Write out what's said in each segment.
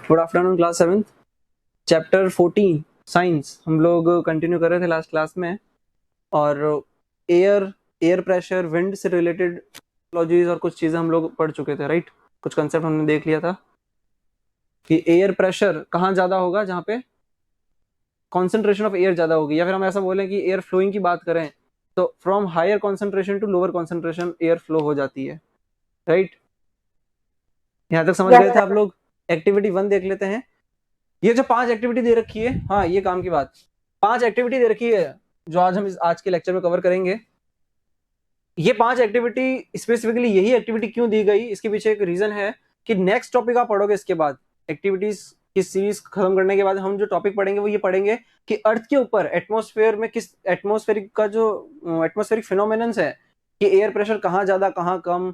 Good afternoon class 7th chapter 14 science हम लोग continue कर रहे थे लास्ट क्लास में। और एयर प्रेशर विंड से रिलेटेड टेक्नोलॉजीज और कुछ चीज़ें हम लोग पढ़ चुके थे, राइट। कुछ कंसेप्ट हमने देख लिया था कि एयर प्रेशर कहाँ ज़्यादा होगा, जहाँ पे कॉन्सेंट्रेशन ऑफ एयर ज़्यादा होगी, या फिर हम ऐसा बोलें कि एयर फ्लोइंग की बात करें तो from higher concentration to lower concentration air flow हो जाती है, राइट। यहाँ तक समझ गए थे आप लोग। एक्टिविटी 1 देख लेते हैं। ये जो 5 एक्टिविटी दे रखी है, हाँ ये काम की बात, 5 एक्टिविटी दे रखी है जो आज हम आज के लेक्चर में कवर करेंगे। ये 5 एक्टिविटी स्पेसिफिकली यही एक्टिविटी क्यों दी गई, इसके पीछे एक रीजन है कि नेक्स्ट टॉपिक आप पढ़ोगे इसके बाद, एक्टिविटीज की सीरीज खत्म करने के बाद हम जो टॉपिक पढ़ेंगे वो ये पढ़ेंगे कि अर्थ के ऊपर एटमॉस्फेयर में किस एटमॉस्फेरिक का जो एटमॉस्फेरिक फिनोमेनन्स है कि एयर प्रेशर कहाँ ज्यादा कहाँ कम,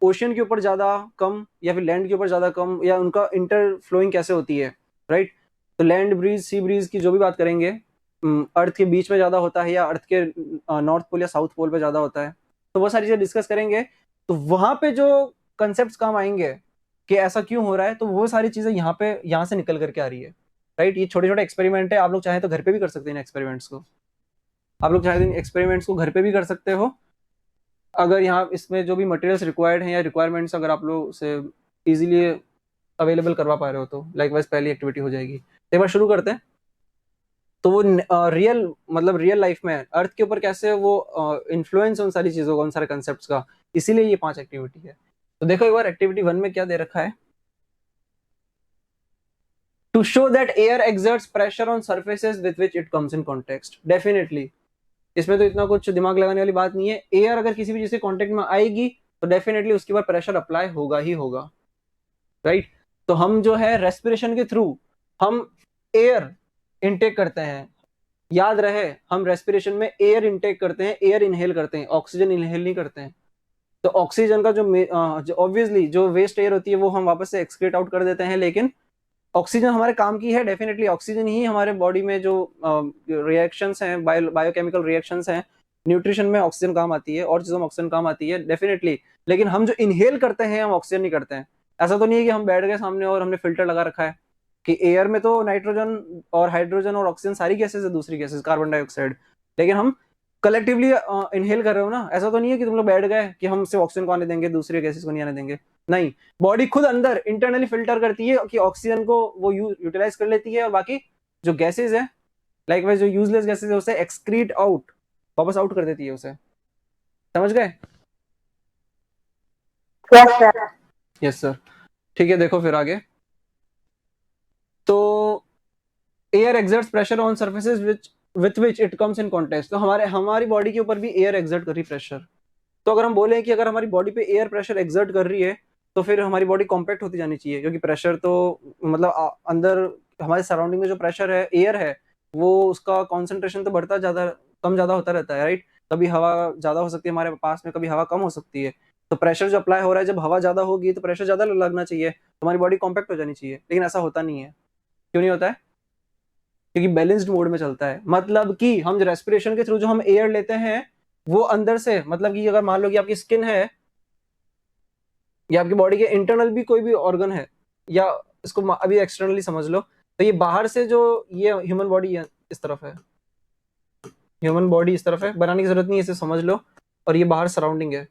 ओशियन के ऊपर ज्यादा कम या फिर लैंड के ऊपर ज्यादा कम, या उनका इंटर फ्लोइंग कैसे होती है, राइट। तो लैंड ब्रीज सी ब्रीज की जो भी बात करेंगे, अर्थ के बीच में ज्यादा होता है या अर्थ के नॉर्थ पोल या साउथ पोल पे ज्यादा होता है, तो वो सारी चीजें डिस्कस करेंगे। तो वहां पे जो कंसेप्ट काम आएंगे कि ऐसा क्यों हो रहा है, तो वो सारी चीजें यहाँ से निकल करके आ रही है, राइट। ये छोटे छोटे एक्सपेरिमेंट है, आप लोग चाहें तो घर पे भी कर सकते हैं एक्सपेरिमेंट्स को, आप लोग चाहे तो एक्सपेरिमेंट्स को घर पे भी कर सकते हो। अगर यहाँ इसमें जो भी मटेरियल्स रिक्वायर्ड हैं या रिक्वायरमेंट्स अगर आप लोग से इजीली अवेलेबल करवा पा रहे हो तो लाइकवाइज पहली एक्टिविटी हो जाएगी। तो एक बार शुरू करते हैं। तो वो रियल मतलब रियल लाइफ में अर्थ के ऊपर कैसे वो इन्फ्लुएंस उन सारी चीजों का, उन सारे कंसेप्ट्स का, इसीलिए ये 5 एक्टिविटी है। तो देखो एक बार एक्टिविटी 1 में क्या दे रखा है। To show that air exerts pressure on surfaces with which it comes in context. Definitely इसमें तो इतना कुछ दिमाग लगाने वाली बात नहीं है। एयर अगर किसी भी चीज से कॉन्टेक्ट में आएगी तो डेफिनेटली उसके ऊपर प्रेशर अप्लाई होगा ही होगा, राइट। तो हम जो है रेस्पिरेशन के थ्रू हम एयर इनटेक करते हैं, याद रहे हम रेस्पिरेशन में एयर इनटेक करते हैं, एयर इनहेल करते हैं, ऑक्सीजन इनहेल नहीं करते हैं। तो ऑक्सीजन का जो ऑब्वियसली जो वेस्ट एयर होती है वो हम वापस से एक्सक्रीट आउट कर देते हैं, लेकिन ऑक्सीजन हमारे काम की है। डेफिनेटली ऑक्सीजन ही हमारे बॉडी में जो रिएक्शंस हैं, बायोकेमिकल रिएक्शंस हैं, न्यूट्रिशन में ऑक्सीजन काम आती है, और चीजों में ऑक्सीजन काम आती है डेफिनेटली। लेकिन हम जो इनहेल करते हैं हम ऑक्सीजन नहीं करते हैं। ऐसा तो नहीं है कि हम बैठ गए सामने और हमने फिल्टर लगा रखा है कि एयर में तो नाइट्रोजन और हाइड्रोजन और ऑक्सीजन सारी गैसेज है, दूसरी गैसेज कार्बन डाइऑक्साइड, लेकिन हम कलेक्टिवली इनहेल कर रहे हो ना। ऐसा तो नहीं है कि तुम लोग बैठ गए कि हम सिर्फ ऑक्सीजन को आने देंगे, दूसरी गैसेज को नहीं आने देंगे। नहीं, बॉडी खुद अंदर इंटरनली फिल्टर करती है कि ऑक्सीजन को वो यूटिलाइज कर लेती है, और बाकी जो गैसेज है लाइकवाइज जो यूजलेस गैसेज है उसे एक्सक्रीट आउट, वापस आउट कर देती है उसे। समझ गए? Yes sir. ठीक है, देखो फिर आगे। तो air exerts pressure on surfaces with which it comes in contact. तो हमारी बॉडी के ऊपर भी एयर एक्सर्ट कर रही प्रेशर। तो अगर हम बोले कि अगर हमारी बॉडी पे एयर प्रेशर एक्सर्ट कर रही है तो फिर हमारी बॉडी कॉम्पैक्ट होती जानी चाहिए, क्योंकि प्रेशर तो मतलब अंदर हमारे सराउंडिंग में जो प्रेशर है, एयर है, वो उसका कॉन्सेंट्रेशन तो बढ़ता ज्यादा कम ज्यादा होता रहता है, राइट। कभी हवा ज्यादा हो सकती है हमारे पास में, कभी हवा कम हो सकती है। तो प्रेशर जो अप्लाई हो रहा है, जब हवा ज्यादा होगी तो प्रेशर ज्यादा लगना चाहिए, तो हमारी बॉडी कॉम्पैक्ट हो जानी चाहिए, लेकिन ऐसा होता नहीं है। क्यों नहीं होता है? क्योंकि बैलेंस्ड मोड में चलता है। मतलब कि हम रेस्पिरेशन के थ्रू जो हम एयर लेते हैं वो अंदर से, मतलब कि अगर मान लो कि आपकी स्किन है या आपकी बॉडी के इंटरनल भी कोई भी ऑर्गन है, या इसको अभी एक्सटर्नली समझ लो, तो ये बाहर से जो ये ह्यूमन बॉडी इस तरफ है, ह्यूमन बॉडी इस तरफ है, बनाने की जरूरत नहीं है, इसे समझ लो। और ये बाहर सराउंडिंग है,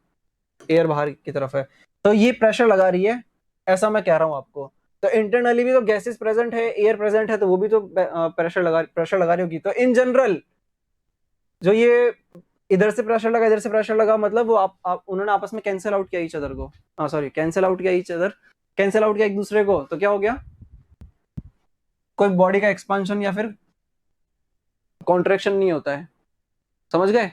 एयर बाहर की तरफ है, तो ये प्रेशर लगा रही है, ऐसा मैं कह रहा हूं आपको। तो इंटरनली भी तो गैसेस प्रेजेंट है, एयर प्रेजेंट है, तो वो भी तो प्रेशर लगा रही होगी। तो इन जनरल जो ये इधर से प्रेशर लगा, इधर से प्रेशर लगा, मतलब वो उन्होंने आपस में कैंसिल आउट किया ईच अदर को, सॉरी कैंसिल आउट किया ईच अदर, कैंसिल आउट किया एक दूसरे को। तो क्या हो गया? कोई बॉडी का एक्सपांशन या फिर कॉन्ट्रैक्शन नहीं होता है। समझ गए?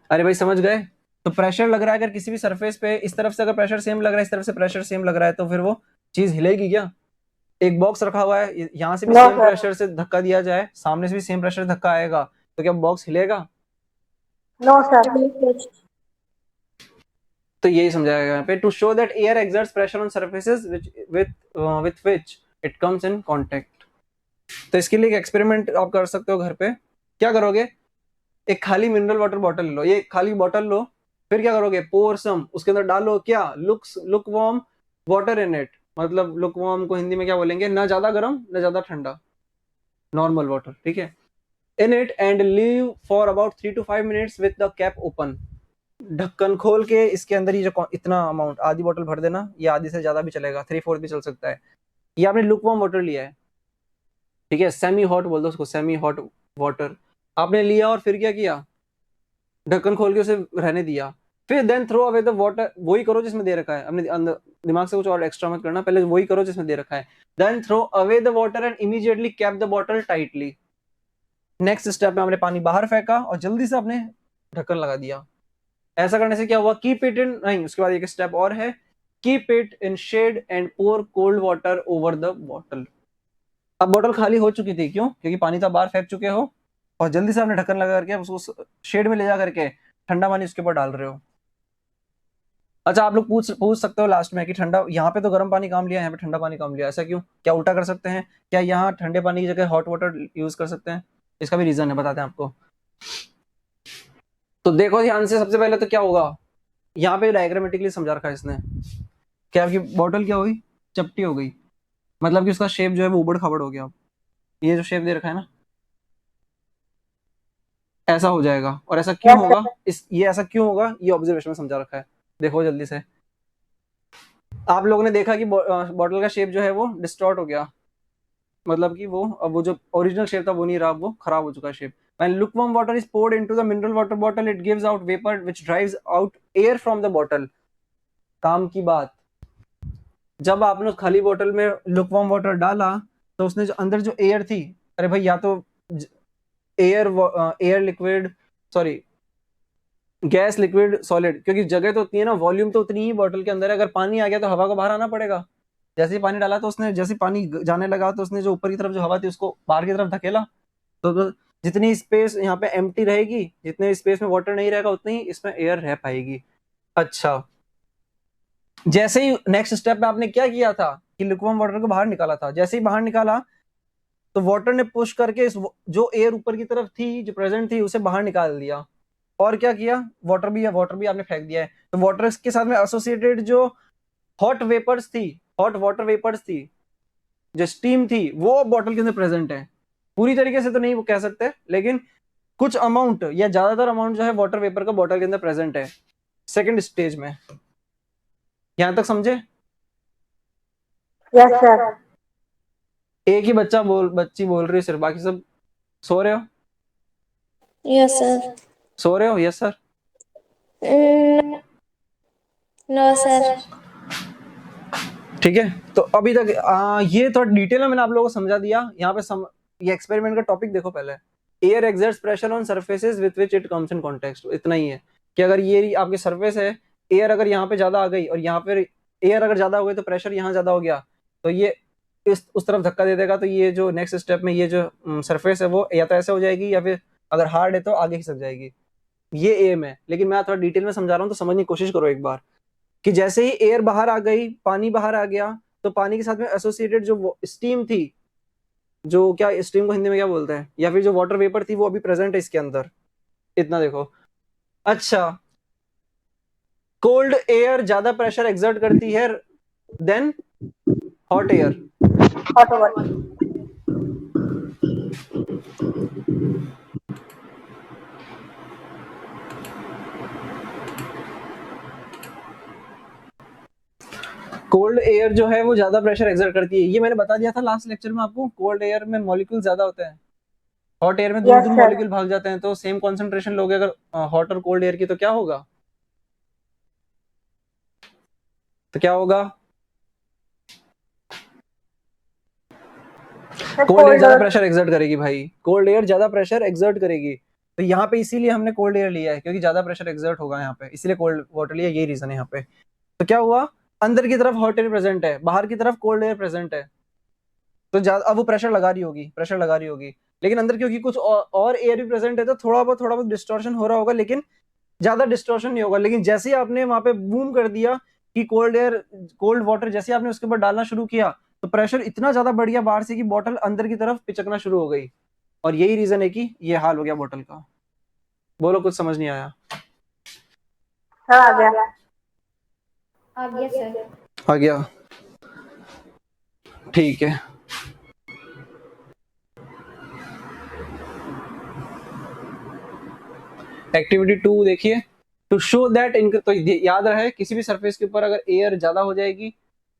अरे भाई समझ गए? तो प्रेशर लग रहा है अगर किसी भी सरफेस पे, इस तरफ से अगर प्रेशर सेम लग रहा है, इस तरफ से प्रेशर सेम लग रहा है, तो फिर वो चीज हिलेगी क्या? एक बॉक्स रखा हुआ है, यहाँ से भी सेम प्रेशर से धक्का दिया जाए, सामने से भी सेम प्रेशर धक्का आएगा, तो क्या बॉक्स हिलेगा? No sir. तो यही समझाया गया यहाँ पे। To show that air exerts pressure on surfaces with which it comes in contact. तो इसके लिए एक एक्सपेरिमेंट आप कर सकते हो घर पे। क्या करोगे? एक खाली मिनरल वाटर बॉटल लो, ये खाली बॉटल लो, फिर क्या करोगे? पोर सम, उसके अंदर डालो क्या? Look warm water in it, मतलब लुकवार्म को हिंदी में क्या बोलेंगे, ना ज्यादा गर्म ना ज्यादा ठंडा, नॉर्मल वाटर, ठीक है। In it and leave for about 3 to 5 minutes with the cap open. ढक्कन खोल के इसके अंदर ही जो इतना अमाउंट, आधी बोतल भर देना, या आधी से ज्यादा भी चलेगा, 3/4 भी चल सकता है। ये आपने लुकवार्म वाटर लिया है, ठीक है, सेमी हॉट बोल दो उसको, सेमी हॉट वाटर आपने लिया, और फिर क्या किया, ढक्कन खोल के उसे रहने दिया। फिर then throw away the water, वही करो जिसमें दे रखा है, अपने अंदर दिमाग से कुछ और एक्स्ट्रा मत करना, पहले वही करो जिसमें दे रखा है। Then throw away the water and immediately cap the bottle tightly. Next step में हमने पानी बाहर फेंका और जल्दी से अपने ढक्कन लगा दिया। ऐसा करने से क्या हुआ, कीप इट इन, नहीं उसके बाद एक स्टेप और है, keep it in shade and pour cold water over the bottle. अब बॉटल खाली हो चुकी थी, क्यों, क्योंकि पानी तो बाहर फेंक चुके हो, और जल्दी से आपने ढक्कन लगा करके उसको शेड में ले जा करके ठंडा पानी उसके ऊपर डाल रहे हो। अच्छा, आप लोग पूछ सकते हो लास्ट में कि ठंडा, यहाँ पे तो गर्म पानी काम लिया, यहाँ पे ठंडा पानी काम लिया, ऐसा क्यों, क्या उल्टा कर सकते हैं, क्या यहाँ ठंडे पानी की जगह हॉट वाटर यूज कर सकते हैं, इसका भी रीजन है, बताते हैं आपको। तो देखो ध्यान से, सबसे पहले तो क्या होगा, यहाँ पे डायग्रामेटिकली समझा रखा है इसने, क्या आपकी बॉटल क्या हुई, चपटी हो गई, मतलब कि उसका शेप जो है वो उबड़ खाबड़ हो गया। ये जो शेप दे रखा है ना, ऐसा हो जाएगा, और ऐसा क्यों यस होगा, सर। ये ऐसा क्यों होगा, ये ऑब्जर्वेशन में समझा रखा है। देखो जल्दी से, आप लोगों ने देखा कि बॉटल का शेप जो है वो डिस्टॉर्ट हो गया, मतलब कि वो अब वो जो ओरिजिनल शेप था वो नहीं रहा, वो खराब हो चुका है shape. When lukewarm water is poured into the mineral water bottle, it gives out vapor which drives out air from the bottle. काम की बात, जब आपने खाली बोतल में लुकवार्म वाटर डाला, तो उसने जो अंदर जो एयर थी, अरे भाई या तो air air liquid, sorry gas liquid solid, क्योंकि जगह तो उतनी है ना, वॉल्यूम तो उतनी ही बॉटल के अंदर है, अगर पानी आ गया तो हवा को बाहर आना पड़ेगा। जैसे ही पानी डाला तो उसने, जैसे पानी जाने लगा तो उसने जो ऊपर की तरफ जो हवा थी उसको बाहर की तरफ धकेला, तो जितनी स्पेस यहाँ पे एम्प्टी रहेगी, जितने स्पेस में वाटर नहीं रहेगा उतनी ही इसमें एयर रह पाएगी। अच्छा, जैसे ही नेक्स्ट स्टेप में आपने क्या किया था कि लिक्विड वाटर को बाहर निकाला था, जैसे ही बाहर निकाला तो वाटर ने पुश करके इस जो एयर ऊपर की तरफ थी जो प्रेजेंट थी उसे बाहर निकाल दिया, और क्या किया, वाटर भी आपने फेंक दिया है। तो वाटर के साथ में एसोसिएटेड जो हॉट वेपर्स थी, हॉट वाटर वेपर्स थी, जो स्टीम थी, वो बॉटल के अंदर प्रेजेंट है। पूरी तरीके से तो नहीं वो कह सकते, लेकिन कुछ अमाउंट या ज्यादातर अमाउंट जो है वाटर वेपर का बॉटल के अंदर प्रेजेंट है सेकेंड स्टेज में। यहां तक समझे? Yes sir. एक ही बच्ची बोल रही है सिर्फ, बाकी सब सो रहे हो? Yes sir. सो रहे हो? Yes sir. No sir. ठीक है, तो अभी तक ये थोड़ा डिटेल में मैंने आप लोगों को समझा दिया। यहाँ पे ये एक्सपेरिमेंट का टॉपिक देखो पहले, air exerts pressure on surfaces with which it comes in context. इतना ही है कि अगर ये आपकी सरफेस है, एयर अगर यहाँ पे ज्यादा आ गई और यहाँ पे एयर अगर ज्यादा हो गई तो प्रेशर यहाँ ज्यादा हो गया, तो ये उस तरफ धक्का दे देगा, तो ये जो नेक्स्ट स्टेप में ये जो सरफेस है वो या तो ऐसे हो जाएगी, या फिर अगर हार्ड है तो आगे खिसक जाएगी। ये एम है, लेकिन मैं थोड़ा डिटेल में समझा रहा हूँ तो समझने की कोशिश करो एक बार, कि जैसे ही एयर बाहर आ गई, पानी बाहर आ गया, तो पानी के साथ में एसोसिएटेड जो स्टीम थी, जो क्या स्टीम को हिंदी में क्या बोलते हैं, या फिर जो वाटर वेपर थी, वो अभी प्रेजेंट है इसके अंदर। इतना देखो। अच्छा, कोल्ड एयर ज्यादा प्रेशर एक्सर्ट करती है than hot air. Hot water. Cold air जो है वो ज्यादा प्रेशर एक्सर्ट करती है, ये मैंने बता दिया था लास्ट लेक्चर में आपको। कोल्ड एयर में मॉलिक्यूल ज्यादा होते हैं, हॉट एयर में दूर यस दूर सर। मॉलिक्यूल भाग जाते हैं, तो सेम कॉन्सेंट्रेशन लोगे अगर हॉट और कोल्ड एयर की, तो क्या होगा, तो क्या होगा, कोल्ड एयर ज्यादा प्रेशर एक्सर्ट करेगी भाई, कोल्ड एयर ज्यादा प्रेशर एक्सर्ट करेगी। तो यहाँ पे इसीलिए हमने कोल्ड एयर लिया है, क्योंकि ज्यादा प्रेशर एक्सर्ट होगा यहाँ पे, इसीलिए कोल्ड वाटर लिया, यही रीजन है यहाँ पे। तो क्या हुआ, अंदर की तरफ हॉट एयर प्रेजेंट है, बाहर की तरफ कोल्ड एयर प्रेजेंट है, तो अब वो प्रेशर लगा रही होगी, प्रेशर लगा रही होगी, लेकिन अंदर क्योंकि कुछ और एयर भी प्रेजेंट है, तो थोड़ा बहुत डिस्टॉर्शन हो रहा होगा, लेकिन ज्यादा डिस्टॉर्शन नहीं होगा। लेकिन जैसे ही आपने वहां पे बूम कर दिया कि कोल्ड एयर, कोल्ड वाटर जैसे आपने उसके ऊपर डालना शुरू किया, तो प्रेशर इतना ज्यादा बढ़ गया बाहर से कि बॉटल अंदर की तरफ पिचकना शुरू हो गई, और यही रीजन है कि ये हाल हो गया बॉटल का। बोलो, कुछ समझ नहीं आया? हाँ आ गया। आ गया सर। आ गया। ठीक है, एक्टिविटी 2 देखिए, टू शो दैट तो याद रहे किसी भी सरफेस के ऊपर अगर एयर ज्यादा हो जाएगी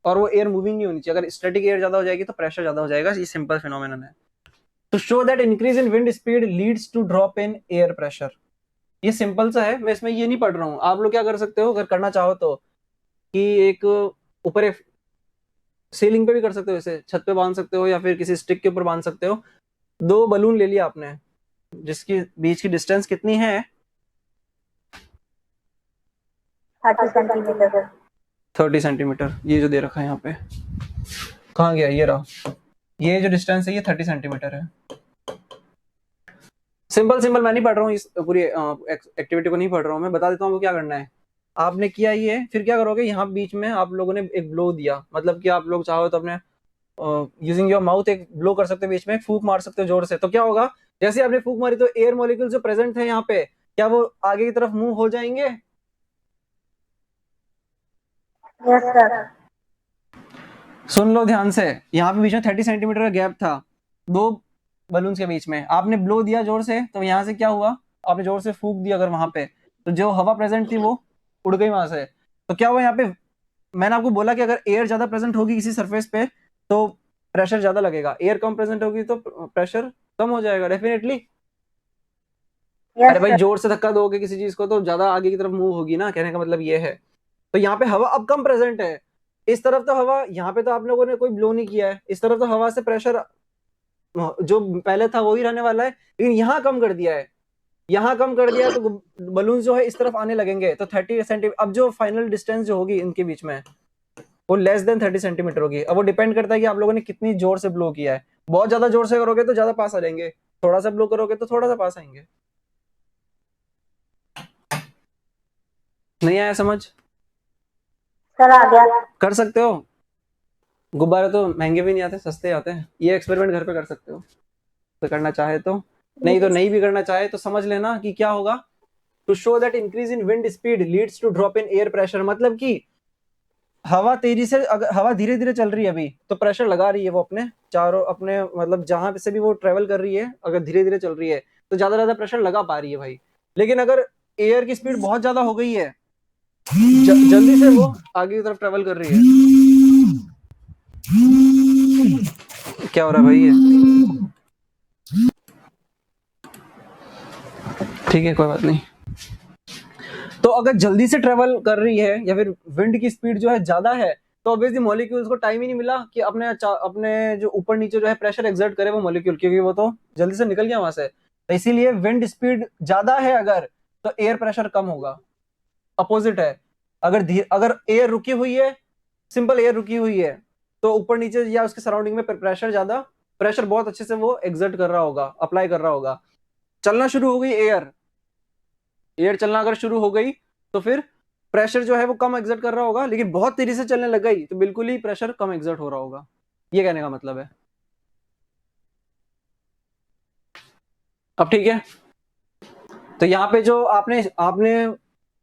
और वो एयर मूविंग नहीं होनी चाहिए, अगर स्टैटिक एयर ज्यादा हो जाएगी तो प्रेशर ज्यादा हो जाएगा, ये सिंपल फिनोमेनन है। To show that increase in wind speed leads to drop in air pressure, ये सिंपल सा है, मैं इसमें ये नहीं पढ़ रहा हूँ। आप लोग क्या कर सकते हो अगर करना चाहो तो, कि एक ऊपर एक सीलिंग पे भी कर सकते हो, इसे छत पे बांध सकते हो या फिर किसी स्टिक के ऊपर बांध सकते हो। 2 बलून ले लिया आपने, जिसकी बीच की डिस्टेंस कितनी है? 30 सेंटीमीटर। 30 सेंटीमीटर, ये जो दे रखा है यहाँ पे, कहाँ गया, ये रहा, ये जो डिस्टेंस है ये 30 सेंटीमीटर है। सिंपल सिंपल, मैं नहीं पढ़ रहा हूँ इस पूरी एक्टिविटी को, नहीं पढ़ रहा हूँ मैं, बता देता हूँ क्या करना है। आपने किया ये, फिर क्या करोगे, यहाँ बीच में आप लोगों ने एक ब्लो दिया, मतलब कि आप लोग चाहो तो अपने यूजिंग योर माउथ एक ब्लो कर सकते हो, बीच में फूंक मार सकते हो जोर से। तो क्या होगा, जैसे आपने फूंक मारी तो एयर मॉलिक्यूल जो प्रेजेंट है यहाँ पे, क्या वो आगे की तरफ मूव हो जाएंगे? Yes sir. सुन लो ध्यान से, यहाँ पे बीच में 30 सेंटीमीटर का गैप था 2 बलून्स के बीच में, आपने ब्लो दिया जोर से, तो यहाँ से क्या हुआ, आपने जोर से फूंक दिया अगर वहां पे, तो जो हवा प्रेजेंट थी वो उड़ गई वहां से। तो क्या हुआ यहाँ पे, मैंने आपको बोला कि अगर एयर ज्यादा प्रेजेंट होगी किसी सरफेस पे तो प्रेशर ज्यादा लगेगा, एयर कम प्रेजेंट होगी तो प्रेशर कम हो जाएगा डेफिनेटली। यस अरे भाई सर। जोर से धक्का दोगे किसी चीज को तो ज्यादा आगे की तरफ मूव होगी ना, कहने का मतलब ये है। तो यहाँ पे हवा अब कम प्रेजेंट है, इस तरफ तो हवा, यहाँ पे तो आप लोगों ने कोई ब्लो नहीं किया है, इस तरफ तो हवा से प्रेशर जो पहले था वही रहने वाला है, लेकिन यहाँ कम कर दिया है, यहाँ कम कर दिया है, तो बलून जो है इस तरफ आने लगेंगे, तो 30 सेंटीमीटर, अब जो फाइनल डिस्टेंस जो होगी इनके बीच में वो लेस देन 30 सेंटीमीटर होगी। अब वो डिपेंड करता है कि आप लोगों ने कितनी जोर से ब्लो किया है, बहुत ज्यादा जोर से करोगे तो ज्यादा पास आ जाएंगे, थोड़ा सा ब्लो करोगे तो थोड़ा सा पास आएंगे। नहीं आया समझ? सर आ गया। कर सकते हो, गुब्बारे तो महंगे भी नहीं आते, सस्ते आते हैं, ये एक्सपेरिमेंट घर पे कर सकते हो तो करना चाहे तो, नहीं तो नहीं भी करना चाहे तो समझ लेना कि क्या होगा। To show that increase in wind speed leads to drop in air pressure, मतलब कि हवा तेजी से, अगर हवा धीरे धीरे चल रही है अभी तो प्रेशर लगा रही है वो अपने चारों, अपने मतलब जहां से भी वो ट्रेवल कर रही है, अगर धीरे धीरे चल रही है तो ज्यादा प्रेशर लगा पा रही है भाई। लेकिन अगर एयर की स्पीड बहुत ज्यादा हो गई है, जल्दी से वो आगे की तरफ ट्रेवल कर रही है। क्या हो रहा है भाई ये? ठीक है कोई बात नहीं। तो अगर जल्दी से ट्रेवल कर रही है या फिर विंड की स्पीड जो है ज्यादा है, तो ऑब्वियसली मॉलिक्यूल्स को टाइम ही नहीं मिला कि अपने अपने जो ऊपर नीचे जो है प्रेशर एक्सर्ट करे वो मॉलिक्यूल, क्योंकि वो तो जल्दी से निकल गया वहां से। तो इसीलिए विंड स्पीड ज्यादा है अगर, तो एयर प्रेशर कम होगा। अपोजिट है, अगर एयर रुकी हुई है, सिंपल एयर रुकी हुई है, तो ऊपर नीचे या उसके सराउंडिंग में प्रेशर ज्यादा, प्रेशर बहुत अच्छे से वो एक्सर्ट कर रहा होगा, अप्लाई कर रहा होगा। चलना शुरू हो गई एयर, एयर चलना अगर शुरू हो गई तो फिर प्रेशर जो है वो कम एक्सर्ट कर रहा होगा, लेकिन बहुत तेजी से चलने लग गई तो बिल्कुल ही प्रेशर कम एक्सर्ट हो रहा होगा, ये कहने का मतलब है। अब ठीक है, तो यहाँ पे जो आपने आपने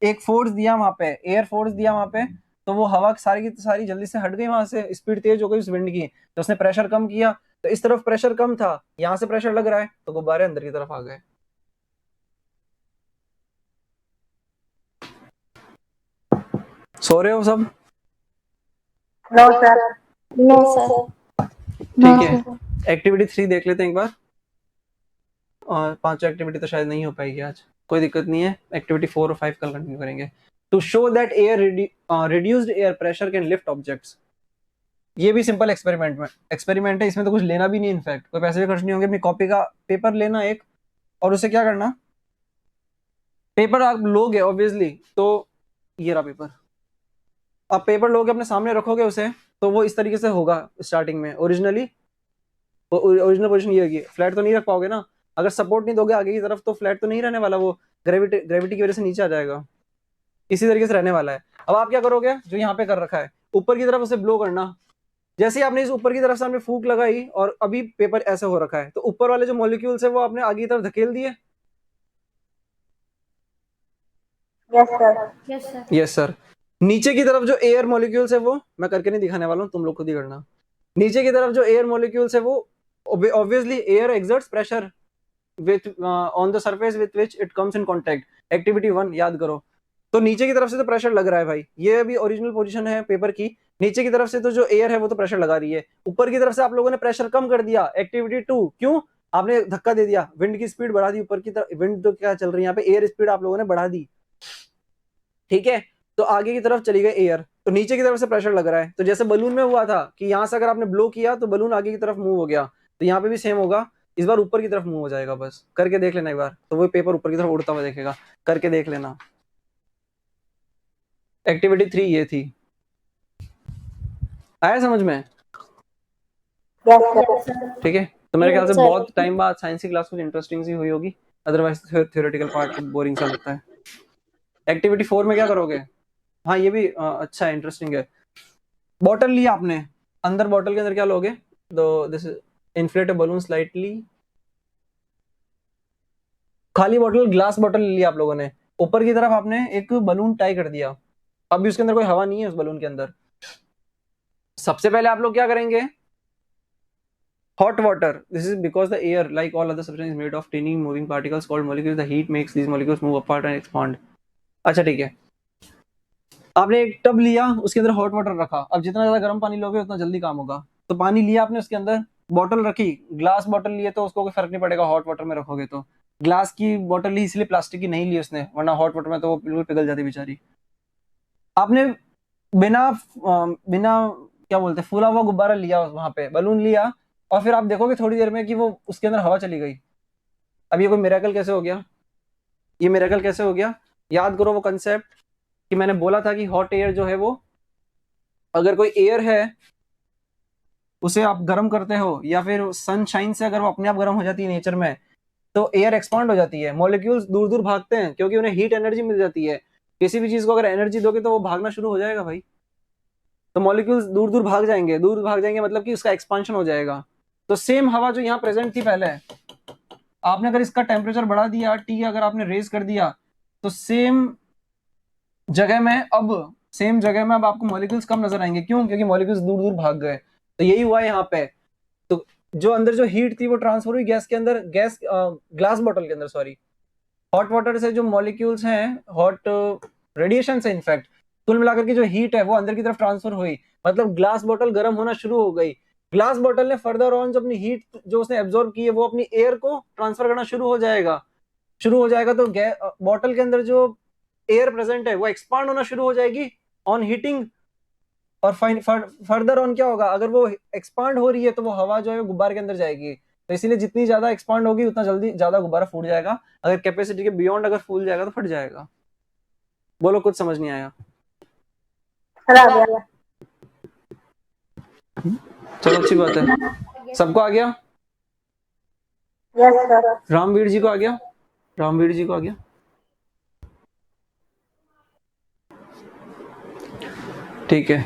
एक फोर्स दिया वहां पे, एयर फोर्स दिया वहां पे, तो वो हवा सारी की सारी जल्दी से हट गई वहां से, स्पीड तेज हो गई उस विंड की, तो उसने प्रेशर कम किया, तो इस तरफ प्रेशर कम था, यहाँ से प्रेशर लग रहा है तो गुब्बारे अंदर की तरफ आ गए। सो रहे हो सब? No sir. No sir. ठीक है, एक्टिविटी 3 देख लेते हैं एक बार, और 5 एक्टिविटी तो शायद नहीं हो पाएगी आज, कोई दिक्कत नहीं है, एक्टिविटी 4 और 5 कल कंटिन्यू करेंगे। To show that air reduced air pressure can lift objects, ये भी सिंपल एक्सपेरिमेंट है, इसमें तो कुछ लेना भी नहीं, इनफैक्ट कोई पैसे भी खर्च नहीं होंगे। अपनी कॉपी का पेपर लेना एक, और उसे क्या करना, पेपर आप लोगे ऑब्वियसली, तो ये रहा पेपर, आप पेपर लोगे अपने सामने रखोगे उसे, तो वो इस तरीके से होगा स्टार्टिंग में, ओरिजिनली ओरिजिनल पोजीशन ये होगी, फ्लैट तो नहीं रख पाओगे ना, अगर सपोर्ट नहीं दोगे आगे की तरफ तो फ्लैट तो नहीं रहने वाला, वो ग्रेविटी की वजह से नीचे आ जाएगा, इसी तरीके से रहने वाला है। अब आप क्या करोगे, जो यहाँ पे कर रखा है ऊपर की तरफ उसे ब्लो करना, जैसे ही आपने इस ऊपर की तरफ से आपने फूंक लगाई और अभी पेपर ऐसे हो रखा है, तो ऊपर वाले जो मॉलिक्यूल्स है वो आपने आगे की तरफ धकेल दिए। Yes sir. Yes sir. Yes sir. नीचे की तरफ जो एयर मॉलिक्यूल्स है वो मैं करके नहीं दिखाने वाला हूँ, तुम लोग खुद ही करना। नीचे की तरफ जो एयर मॉलिक्यूल्स है वो obviously air exerts pressure with on the surface with which it comes in contact. Activity 1 याद करो। तो नीचे की तरफ से तो प्रेशर लग रहा है भाई, ये अभी ओरिजिनल पोजीशन है पेपर की। नीचे की तरफ से तो जो एयर है वो तो प्रेशर लगा रही है। ऊपर की तरफ से आप लोगों ने प्रेशर कम कर दिया, एक्टिविटी 2। क्यों? आपने धक्का दे दिया, विंड की स्पीड बढ़ा दी ऊपर की तरफ। विंड तो क्या चल रही है यहाँ पे, एयर स्पीड आप लोगों ने बढ़ा दी, ठीक है। तो आगे की तरफ चली गई एयर, तो नीचे की तरफ से प्रेशर लग रहा है। तो जैसे बलून में हुआ था कि यहाँ से अगर आपने ब्लो किया तो बलून आगे की तरफ मूव हो गया, तो यहाँ पे भी सेम होगा। इस बार ऊपर की तरफ मूव हो जाएगा, बस करके देख लेना एक बार, तो वो पेपर ऊपर की तरफ उड़ता हुआ देखेगा, करके देख लेना। एक्टिविटी 3 ये थी, आया समझ में? Yes sir. ठीक है, तो मेरे ख्याल से Yes, sir. बहुत टाइम बाद साइंस की क्लास कुछ इंटरेस्टिंग सी हुई होगी, अदरवाइज थ्योरेटिकल पार्ट बोरिंग सा लगता है। एक्टिविटी 4 में क्या करोगे? हाँ ये भी अच्छा है, इंटरेस्टिंग है। बॉटल लिया आपने, अंदर बॉटल के अंदर क्या लोगे? तो this inflate a balloon slightly. खाली बॉटल, ग्लास बॉटल ली आप लोगों ने, ऊपर की तरफ आपने एक बलून टाई कर दिया। अब भी उसके अंदर कोई हवा नहीं है उस बलून के अंदर। सबसे पहले आप लोग क्या करेंगे? Hot water, this is because the air like all other substance is made of tiny moving particles called molecules, the heat makes these molecules move apart and expand. अच्छा ठीक है, आपने एक टब लिया, उसके अंदर हॉट वाटर रखा। अब जितना ज्यादा गर्म पानी लोगे उतना जल्दी काम होगा। तो पानी लिया आपने, उसके अंदर बॉटल रखी, ग्लास बॉटल लिए तो उसको कोई फर्क नहीं पड़ेगा हॉट वाटर में रखोगे तो। ग्लास की बॉटल ली इसलिए प्लास्टिक की नहीं ली उसने, वरना हॉट वाटर में तो वो बिल्कुल पिघल जाती बेचारी। आपने बिना बिना क्या बोलते हैं, फूला हुआ गुब्बारा लिया, वहां पे बलून लिया, और फिर आप देखोगे थोड़ी देर में कि वो उसके अंदर हवा चली गई। अब ये कोई मिरेकल कैसे हो गया? ये मिरेकल कैसे हो गया? याद करो वो कंसेप्ट कि मैंने बोला था कि हॉट एयर जो है वो, अगर कोई एयर है उसे आप गर्म करते हो या फिर सनशाइन से अगर वो अपने आप गर्म हो जाती है नेचर में, तो एयर एक्सपांड हो जाती है, मॉलिक्यूल्स दूर दूर भागते हैं क्योंकि उन्हें हीट एनर्जी मिल जाती है। किसी भी चीज को अगर एनर्जी दोगे तो वो भागना शुरू हो जाएगा भाई। तो मॉलिक्यूल्स दूर दूर भाग जाएंगे, दूर भाग जाएंगे मतलब कि उसका एक्सपांशन हो जाएगा। तो सेम हवा जो यहाँ प्रेजेंट थी पहले, आपने अगर इसका टेम्परेचर बढ़ा दिया, टी अगर आपने रेज कर दिया, तो सेम जगह में अब आपको मॉलिक्यूल्स कम नजर आएंगे। क्यों? क्योंकि मॉलिक्यूल्स दूर दूर भाग गए। तो यही हुआ है यहाँ पे। तो जो अंदर जो हीट थी वो ट्रांसफर हुई गैस के अंदर, गैस ग्लास बॉटल के अंदर, सॉरी, हॉट वाटर से जो मॉलिक्यूल्स हैं, हॉट रेडिएशन से इनफैक्ट, कुल मिलाकर के जो हीट है वो अंदर की तरफ ट्रांसफर हुई, मतलब ग्लास बॉटल गर्म होना शुरू हो गई। ग्लास बॉटल ने फर्दर ऑन जो अपनी हीट जो उसने एब्जॉर्ब की है वो अपनी एयर को ट्रांसफर करना शुरू हो जाएगा। तो बॉटल के अंदर जो एयर प्रेजेंट है वो एक्सपांड होना शुरू हो जाएगी ऑन हीटिंग। और फर्दर ऑन क्या होगा, अगर वो एक्सपांड हो रही है तो वो हवा जो है गुब्बारे के अंदर जाएगी। तो इसीलिए जितनी ज्यादा एक्सपांड होगी उतना जल्दी ज्यादा गुब्बारा फूट जाएगा। अगर कैपेसिटी के बियॉन्ड अगर फूल जाएगा तो फट जाएगा। बोलो, कुछ समझ नहीं आया? सर आ गया। चलो अच्छी बात है, सबको आ गया? Yes sir. रामवीर जी को आ गया? रामवीर जी को आ गया? ठीक है,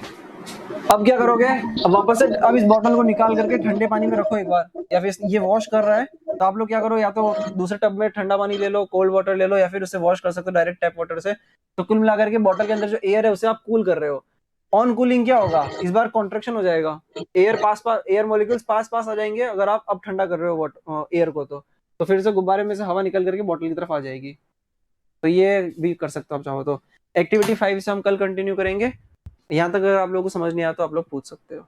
अब क्या करोगे? अब वापस से अब इस बॉटल को निकाल करके ठंडे पानी में रखो एक बार, या फिर ये वॉश कर रहा है तो आप लोग क्या करो, या तो दूसरे टब में ठंडा पानी ले लो, कोल्ड वाटर ले लो, या फिर उससे वॉश कर सकते हो डायरेक्ट टैप वाटर से। तो कुल मिलाकर के बॉटल के अंदर जो एयर है उसे आप कूल कर रहे हो। ऑन कूलिंग क्या होगा, इस बार कॉन्ट्रेक्शन हो जाएगा, एयर मॉलिक्यूल्स पास पास आ जाएंगे। अगर आप अब ठंडा कर रहे हो एयर को, तो फिर से गुब्बारे में से हवा निकल करके बॉटल की तरफ आ जाएगी। तो ये भी कर सकते हो आप चाहो तो। एक्टिविटी 5 से हम कल कंटिन्यू करेंगे। यहाँ तक अगर आप लोगों को समझ नहीं आया तो आप लोग पूछ सकते हो।